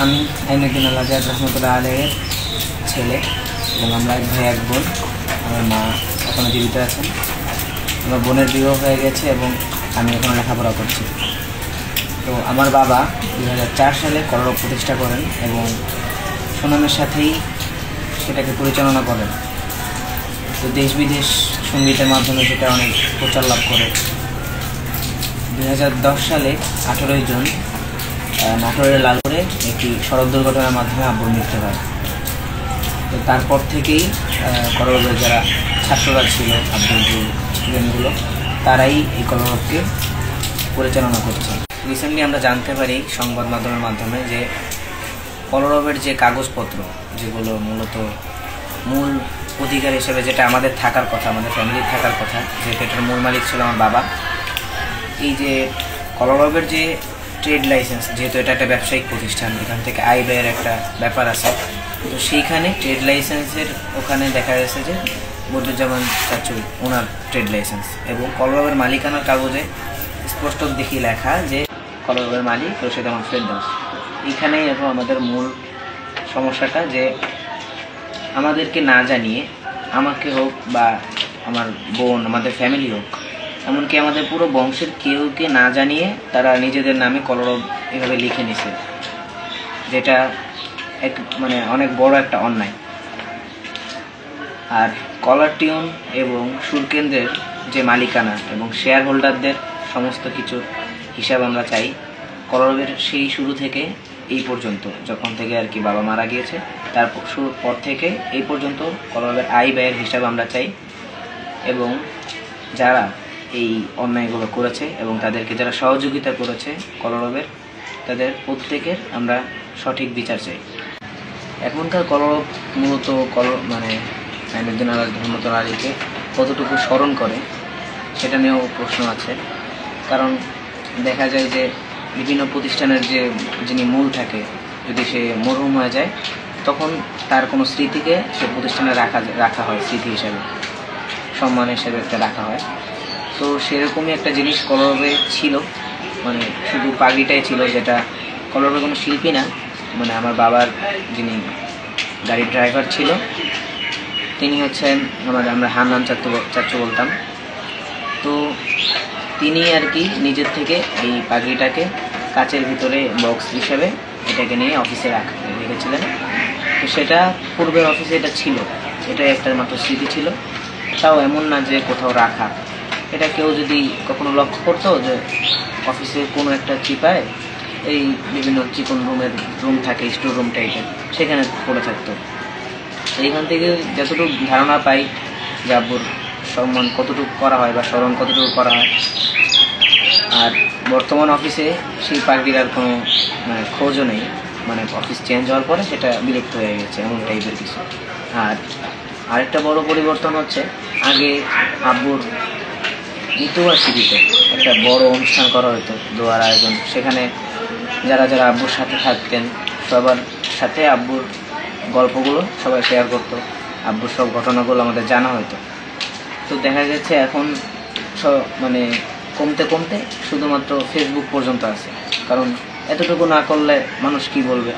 আমি আইনুদ্দিন আল-আজাদ রহমতুল্লাহ আলাইহির ছেলে এবং আমরা এক ভাই এক বোন। আমার মা এখনও জীবিত আছেন। আমার বোনের বিবাহ হয়ে গেছে এবং আমি এখনও লেখাপড়া করছি। তো আমার বাবা 2004 সালে কলরব প্রতিষ্ঠা করেন এবং সুনামের সাথেই সেটাকে পরিচালনা করেন। তো দেশ বিদেশ সঙ্গীতের মাধ্যমে সেটা অনেক প্রচার লাভ করে। 2010 সালে 18 জুন নাটোরের লালপুরে একটি সড়ক দুর্ঘটনার মাধ্যমে আব্বুর মৃত্যু হয়। তো তারপর থেকেই কলরবের যারা ছাত্ররা ছিল, আব্বুর যে স্টুডেন্টগুলো, তারাই এই কলরবকে পরিচালনা করছে। রিসেন্টলি আমরা জানতে পারি সংবাদ মাধ্যমের মাধ্যমে যে কলরবের যে কাগজপত্র, যেগুলো মূলত মূল অধিকার হিসেবে যেটা আমাদের থাকার কথা, আমাদের ফ্যামিলির থাকার কথা, যেহেতু এটার মূল মালিক ছিল আমার বাবা, এই যে কলরবের যে ট্রেড লাইসেন্স, যেহেতু এটা একটা ব্যবসায়িক প্রতিষ্ঠান, এখান থেকে আয় ব্যয়ের একটা ব্যাপার আছে, তো সেইখানে ট্রেড লাইসেন্সের ওখানে দেখা গেছে যে বদরুজ্জামান চাচু ওনার ট্রেড লাইসেন্স এবং কলরবের মালিকানার কাগজে স্পষ্ট দেখি লেখা যে কলরবের মালিক রশিদ আহমদ ফেরদৌস। এইখানেই এখন আমাদের মূল সমস্যাটা, যে আমাদেরকে না জানিয়ে, আমাকে হোক বা আমার বোন, আমাদের ফ্যামিলি হোক, এমনকি আমাদের পুরো বংশের কেউকে না জানিয়ে তারা নিজেদের নামে কলরব এভাবে লিখে নিছে, যেটা অনেক বড় একটা অন্যায়। আর কলার টিউন এবং সুরকেন্দ্রের যে মালিকানা এবং শেয়ার হোল্ডারদের সমস্ত কিছুর হিসাব আমরা চাই। কলরবের সেই শুরু থেকে এই পর্যন্ত, যখন থেকে আর কি বাবা মারা গিয়েছে, পর থেকে এই পর্যন্ত কলরবের আয় ব্যয়ের হিসাব আমরা চাই। এবং যারা এই অন্যায়গুলো করেছে এবং তাদেরকে যারা সহযোগিতা করেছে কলরবের, তাদের প্রত্যেকের আমরা সঠিক বিচার চাই। এখনকার কলরব মূলত আইনুদ্দিন আল-আজাদ রহমতুল্লাহ আলাইহিকে কতটুকু স্মরণ করে সেটা নিয়েও প্রশ্ন আছে। কারণ দেখা যায় যে বিভিন্ন প্রতিষ্ঠানের যিনি মূল থাকে, যদি সে মরহুম হয়ে যায়, তখন তার কোনো স্মৃতিকে সে প্রতিষ্ঠানে রাখা হয়, স্মৃতি হিসাবে, সম্মান হিসেবে একটা রাখা হয়। তো সেরকমই একটা জিনিস কলরবে ছিল, শুধু পাগড়িটাই ছিল, যেটা কলরবের কোনো শিল্পী না, আমার বাবার যিনি গাড়ির ড্রাইভার ছিল, তিনি হচ্ছেন আমরা হান্নান চাচু বলতাম। তো তিনি আর কি নিজের থেকে এই পাগড়িটাকে কাচের ভিতরে বক্স হিসেবে এটাকে নিয়ে অফিসে রেখেছিলেন। তো সেটা পূর্বের অফিসে এটা ছিল, এটাই একটা মাত্র স্মৃতি ছিল। তাও এমন না যে কোথাও রাখা, এটা কেউ যদি কখনো লক্ষ্য করতো যে অফিসে কোনো একটা চিপায় এই বিভিন্ন চিকন রুম থাকে, স্টোর রুম টাইপের, সেখানে পড়ে থাকতো। এইখান থেকে যতটুকু ধারণা পাই যে আব্বুর সম্মান কতটুকু করা হয় বা স্মরণ কতটুকু করা হয়। আর বর্তমান অফিসে সেই পাগড়ির আর কোনো খোঁজও নেই, অফিস চেঞ্জ হওয়ার পরে সেটা বিলুপ্ত হয়ে গেছে, এমন টাইপের কিছু। আর আরেকটা বড় পরিবর্তন হচ্ছে, আগে আব্বুর মৃত্যুবার্ষিকীতে একটা বড় অনুষ্ঠান করা হতো, দোয়ার আয়োজন। সেখানে যারা যারা আব্বুর সাথে থাকতেন সবার সাথে আব্বুর গল্পগুলো সবাই শেয়ার করতো, আব্বুর সব ঘটনাগুলো আমাদের জানা হতো। তো দেখা যাচ্ছে এখন কমতে কমতে শুধুমাত্র ফেসবুক পর্যন্ত আছে। কারণ এতটুকু না করলে মানুষ কি বলবে,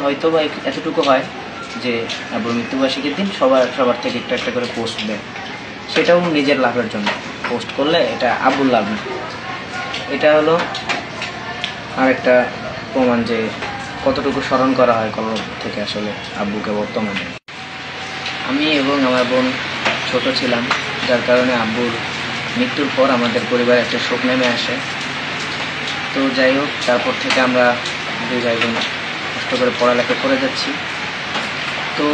হয়তো বা এতটুকু হয় যে আব্বুর মৃত্যুবার্ষিকীর দিন সবার থেকে একটা একটা করে পোস্ট দেয়, সেটাও নিজের লাভের জন্য পোস্ট করলে এটা আব্বুর লাভ না। এটা হলো আরেকটা প্রমাণ যে কতটুকু স্মরণ করা হয় কলরব থেকে আসলে আব্বুকে বর্তমানে। আমি এবং আমার বোন ছোট ছিলাম, যার কারণে আব্বুর মৃত্যুর পর আমাদের পরিবারে একটা শোক নেমে আসে। তো যাই হোক, তারপর থেকে আমরা দুই ভাই বোন কষ্ট করে পড়ালেখা করে যাচ্ছি। তো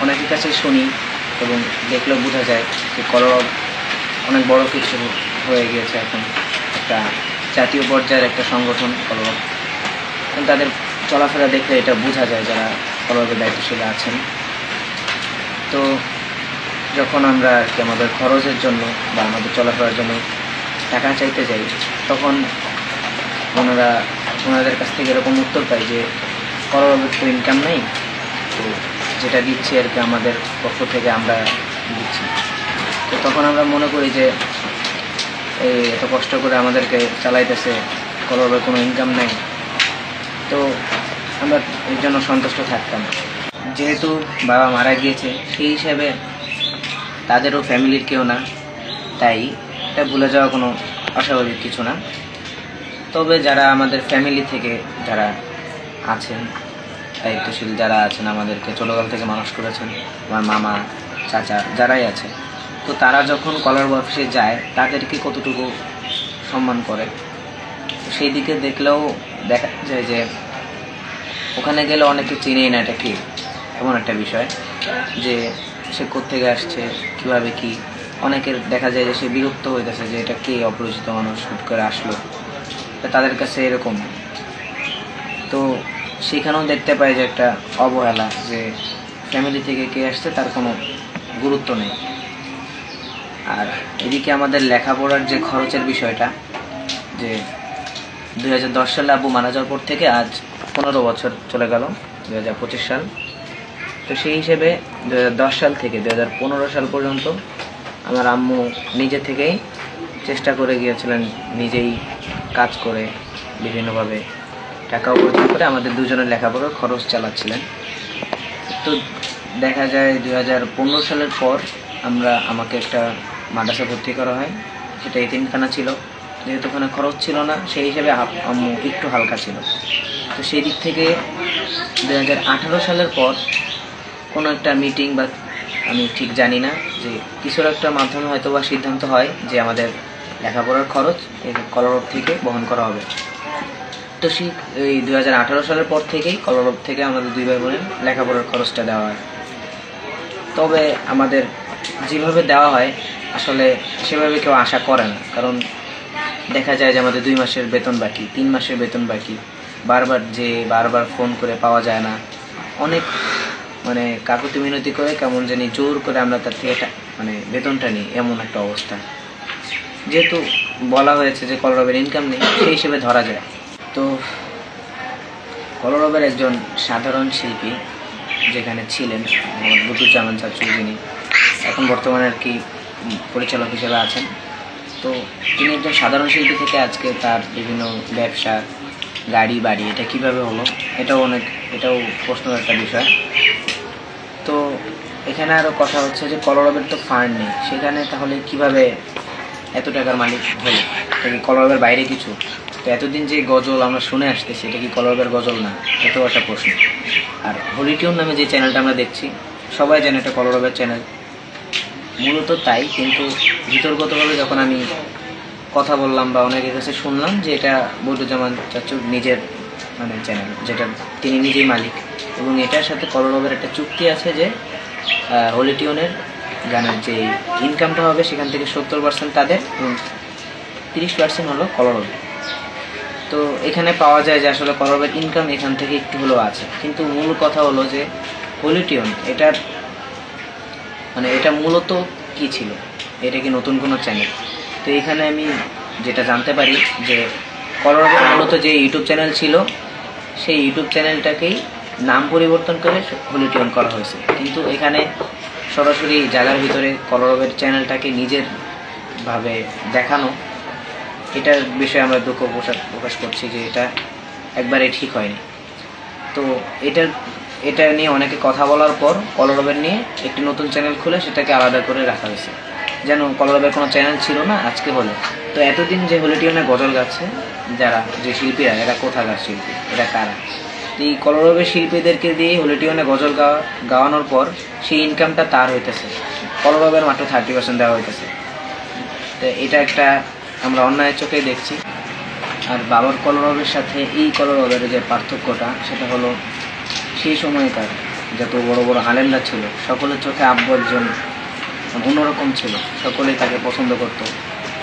অনেকের কাছে শুনি এবং দেখলেও বোঝা যায় যে কলরব অনেক বড় কিছু হয়ে গিয়েছে, এখন একটা জাতীয় পর্যায়ের একটা সংগঠন কলরব। তাদের চলাফেরা দেখলে এটা বোঝা যায় যারা কলরবের দায়িত্বশীল আছেন। তো যখন আমরা আর কি আমাদের খরচের জন্য বা আমাদের চলাফেরার জন্য টাকা চাইতে যাই, তখন ওনাদের কাছ থেকে এরকম উত্তর পাই যে কলরবের তো ইনকাম নেই, তো যেটা দিচ্ছি আর কি আমাদের পক্ষ থেকে আমরা দিচ্ছি। তো তখন আমরা মনে করি যে এত কষ্ট করে আমাদেরকে চালাইতেছে, কলরবের কোনো ইনকাম নেই, তো আমরা এর জন্য সন্তুষ্ট থাকতাম। যেহেতু বাবা মারা গিয়েছে সেই হিসাবে তাদেরও ফ্যামিলির কেউ না, তাই এটা ভুলে যাওয়া কোনো অস্বাভাবিক কিছু না। তবে যারা আমাদের ফ্যামিলি থেকে যারা আছেন, দায়িত্বশীল যারা আছেন, আমাদেরকে ছোটোকাল থেকে মানুষ করেছেন, আমার মামা চাচা যারাই আছে, তো তারা যখন কলার অফিসে যায় তাদেরকে কতটুকু সম্মান করে, সেই দিকে দেখলেও দেখা যায় যে ওখানে গেলে অনেকে চিনেই না এটা কি, এমন একটা বিষয় যে সে কোত্থেকে আসছে, কীভাবে কি। অনেকের দেখা যায় যে সে বিরক্ত হইতেছে যে এটা কে, অপরিচিত মানুষ হুট করে আসলো, তাদের কাছে এরকম। তো সেখানেও দেখতে পাই যে একটা অবহেলা, যে ফ্যামিলি থেকে কে আসছে তার কোনো গুরুত্ব নেই। আর এদিকে আমাদের লেখাপড়ার যে খরচের বিষয়টা, যে 2010 সালে আব্বু মারা যাওয়ার পর থেকে আজ 15 বছর চলে গেল, 2025 সাল। তো সেই হিসেবে 2010 সাল থেকে 2015 সাল পর্যন্ত আমার আম্মু নিজে থেকেই চেষ্টা করে গিয়েছিলেন, নিজেই কাজ করে বিভিন্নভাবে টাকা উপার্জন করে আমাদের দুজনের লেখাপড়ার খরচ চালাচ্ছিলেন। তো দেখা যায় 2015 সালের পর আমাকে একটা মাদ্রাসা ভর্তি করা হয়, সেটা এতিমখানা ছিল। যেহেতু ওখানে খরচ ছিল না, সেই হিসেবে আম্মু একটু হালকা ছিল। তো সেই দিক থেকে 2018 সালের পর কোনো একটা মিটিং বা আমি ঠিক জানি না, যে কিছুর একটা মাধ্যমে হয়তো বা সিদ্ধান্ত হয় যে আমাদের লেখাপড়ার খরচ এই কলরব থেকে বহন করা হবে। তো এই 2018 সালের পর থেকেই কলরব থেকে আমাদের দুই ভাই বোনের লেখাপড়ার খরচটা দেওয়া হয়। তবে আমাদের যেভাবে দেওয়া হয় আসলে সেভাবে কেউ আশা করে না, কারণ দেখা যায় যে আমাদের 2 মাসের বেতন বাকি, 3 মাসের বেতন বাকি, বারবার ফোন করে পাওয়া যায় না। অনেক কাকুতি মিনতি করে কেমন জানি জোর করে আমরা তার থেকে বেতনটা নিই, এমন একটা অবস্থা। যেহেতু বলা হয়েছে যে কলরবের ইনকাম নেই, সেই হিসেবে ধরা যায়। তো কলরবের একজন সাধারণ শিল্পী যেখানে ছিলেন বদরুজ্জামান চাচু, যিনি এখন বর্তমানে আর কি পরিচালক হিসেবে আছেন। তো তিনি একজন সাধারণ শিল্পী থেকে আজকে তার বিভিন্ন ব্যবসা, গাড়ি বাড়ি, এটা কিভাবে হলো, এটাও প্রশ্নের একটা বিষয়। তো এখানে আরও কথা হচ্ছে যে কলরবের তো ফান্ড নেই, সেখানে তাহলে কিভাবে এত টাকার মালিক হলো? এটা কি কলরবের বাইরে কিছু? তো এতদিন যে গজল আমরা শুনে আসতেছি, এটা কি কলরবের গজল না? এটাও একটা প্রশ্ন। আর হলিটিউন নামে যে চ্যানেলটা আমরা দেখছি, সবাই জানে এটা কলরবের চ্যানেল, মূলত তাই। কিন্তু ভিতরগতভাবে যখন আমি কথা বললাম বা অনেকের কাছে শুনলাম যে এটা বদরুজ্জামান চাচুর নিজের চ্যানেল, যেটা তিনি নিজেই মালিক, এবং এটার সাথে কলরবের একটা চুক্তি আছে যে হলিটিউনের গানের যে ইনকামটা হবে সেখান থেকে 70% তাদের এবং 30% হলো কলরব। তো এখানে পাওয়া যায় যে আসলে কলরবের ইনকাম এখান থেকে একটু হলেও আছে। কিন্তু মূল কথা হলো যে হলিটিউন এটা মূলত কি ছিল, এটা কি নতুন কোনো চ্যানেল? তো এখানে আমি যেটা জানতে পারি যে কলরবের মূলত যে ইউটিউব চ্যানেল ছিল, সেই ইউটিউব চ্যানেলটাকেই নাম পরিবর্তন করে হলিটিউন করা হয়েছে। কিন্তু এখানে সরাসরি জায়গার ভিতরে কলরবের চ্যানেলটাকে নিজের ভাবে দেখানো, এটার বিষয়ে আমরা দুঃখ প্রকাশ করছি যে এটা একবারে ঠিক হয়নি। তো এটা নিয়ে অনেকে কথা বলার পর কলরবের নিয়ে একটি নতুন চ্যানেল খুলে সেটাকে আলাদা করে রাখা হয়েছে, যেন কলরবের কোনো চ্যানেল ছিল না আজকে হলে। তো এতদিন যে হলিটিউনে গজল গাচ্ছে যে শিল্পীরা, এরা কোথাকার শিল্পী, এরা কারা? এই কলরবের শিল্পীদেরকে দিয়ে হলিটিউনে গজল গাওয়ানোর পর সেই ইনকামটা তার হইতেছে, কলরবের মাত্র 30% দেওয়া হইতেছে। তো এটা একটা আমরা অন্যায়ের চোখেই দেখছি। আর বাবার কলরবের সাথে এই কলরবের যে পার্থক্যটা, সেটা হলো সেই সময়কার যত বড় বড় আলেমরা ছিল, সকলের চোখে আব্বু একজন অন্যরকম ছিল, সকলেই তাকে পছন্দ করত।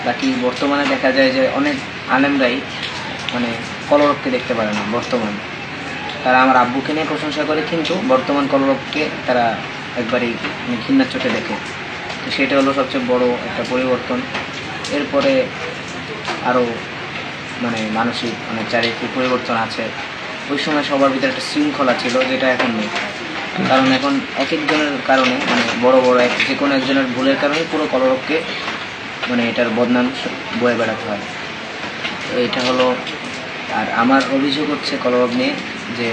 বাকি বর্তমানে দেখা যায় যে অনেক আলেমরাই কলরবকে দেখতে পারে না। বর্তমানে তারা আমার আব্বুকে নিয়ে প্রশংসা করে, কিন্তু বর্তমান কলরবকে তারা একবারেই ঘৃণার চোখে দেখে। তো সেটা হলো সবচেয়ে বড় একটা পরিবর্তন। এরপরে আরও মানসিক চারিত্রিক পরিবর্তন আছে। ওই সময় সবার ভিতরে একটা শৃঙ্খলা ছিল, যেটা এখন নেই। কারণ এখন এক একজনের কারণে বড় বড় যে কোনো একজনের ভুলের কারণে পুরো কলরবকে এটার বদনাম বয়ে বেড়াতে হয়। এটা হলো আর আমার অভিযোগ হচ্ছে কলরব নিয়ে, যে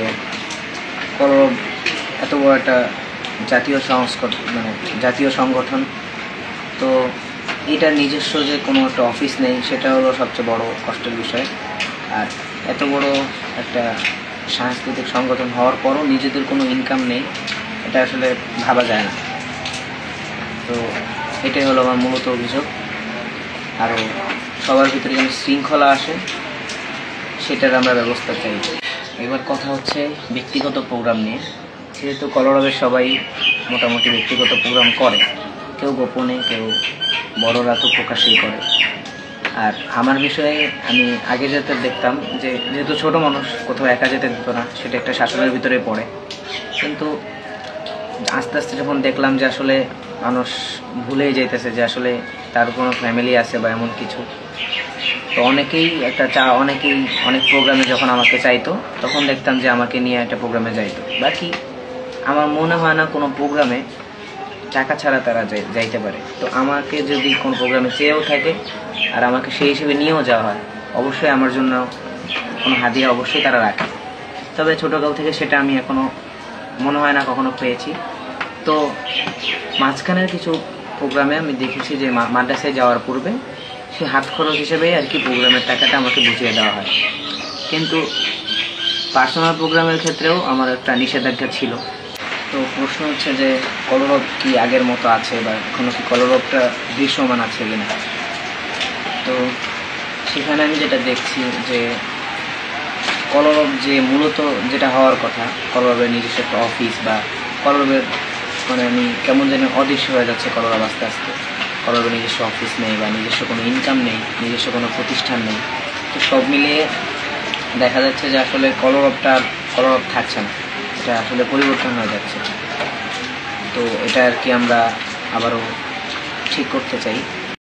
কলরব এত বড় একটা জাতীয় জাতীয় সংগঠন, তো এটার নিজস্ব যে কোনো একটা অফিস নেই, সেটা হলো সবচেয়ে বড় কষ্টের বিষয়। আর এত বড় একটা সাংস্কৃতিক সংগঠন হওয়ার পরও নিজেদের কোনো ইনকাম নেই, এটা আসলে ভাবা যায় না। তো এটাই হলো আমার মূলত অভিযোগ। আরও সবার ভিতরে যেন শৃঙ্খলা আসে, সেটার আমরা ব্যবস্থা চাই। এবার কথা হচ্ছে ব্যক্তিগত প্রোগ্রাম নিয়ে। যেহেতু কলরবের সবাই মোটামুটি ব্যক্তিগত প্রোগ্রাম করে, কেউ গোপনে, কেউ বড়রা তো প্রকাশেই করে। আর আমার বিষয়ে আমি আগে যেতে দেখতাম যে যেহেতু ছোটো মানুষ, কোথাও একা যেতে দিত না, সেটা একটা শাসনের ভিতরে পড়ে। কিন্তু আস্তে আস্তে যখন দেখলাম যে আসলে মানুষ ভুলেই যাইতেছে যে আসলে তার কোনো ফ্যামিলি আছে বা এমন কিছু, তো অনেকেই অনেক প্রোগ্রামে যখন আমাকে চাইতো, তখন দেখতাম যে আমাকে নিয়ে একটা প্রোগ্রামে যাইতো। বাকি আমার মনে হয় না কোনো প্রোগ্রামে টাকা ছাড়া তারা যাইতে পারে। তো আমাকে যদি কোনো প্রোগ্রামে চেয়েও থাকে আর আমাকে সেই হিসেবে নিয়েও যাওয়া হয়, অবশ্যই আমার জন্য কোনো হাদিয়া অবশ্যই তারা রাখে। তবে ছোটোকাল থেকে সেটা আমি এখনও মনে হয় না কখনো পেয়েছি। তো মাঝখানের কিছু প্রোগ্রামে আমি দেখেছি যে মাদ্রাসায় যাওয়ার পূর্বে সে হাত খরচ হিসেবেই আর কি প্রোগ্রামের টাকাটা আমাকে বুঝিয়ে দেওয়া হয়। কিন্তু পার্সোনাল প্রোগ্রামের ক্ষেত্রেও আমার একটা নিষেধাজ্ঞা ছিল। তো প্রশ্ন হচ্ছে যে কলরব কি আগের মতো আছে, বা এখনও কি কলরবটা দৃশ্যমান আছে কিনা। তো সেখানে আমি যেটা দেখছি যে কলরব যে মূলত যেটা হওয়ার কথা, কলরবের নিজস্ব একটা অফিস বা কলরবের আমি কেমন যেন অদৃশ্য হয়ে যাচ্ছে কলরব আস্তে আস্তে। কলরবের নিজস্ব অফিস নেই বা নিজস্ব কোনো ইনকাম নেই, নিজস্ব কোনো প্রতিষ্ঠান নেই। তো সব মিলিয়ে দেখা যাচ্ছে যে আসলে কলরব থাকছে না, এটা আসলে পরিবর্তন হয়ে যাচ্ছে। তো এটা আর কি আমরা আবারও ঠিক করতে চাই।